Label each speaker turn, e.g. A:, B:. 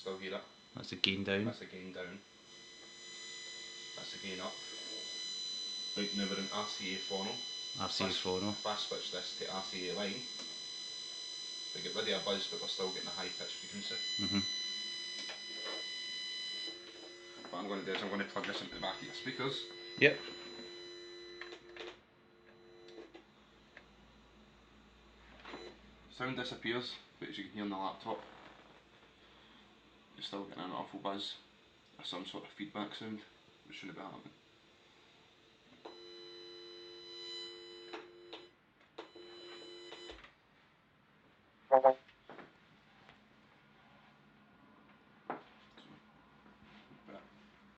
A: Still hear it.
B: That's the gain down.
A: That's the gain down. That's the gain up. Right, now we're in RCA phono.
B: RCA phono.
A: If I switch this to RCA line, we get rid of a buzz but we're still getting a high pitch frequency. What I'm going to do is I'm going to plug this into the back of your speakers.
B: Yep.
A: Sound disappears, but as you can hear on the laptop, you're still getting an awful buzz or some sort of feedback sound, which shouldn't be happening.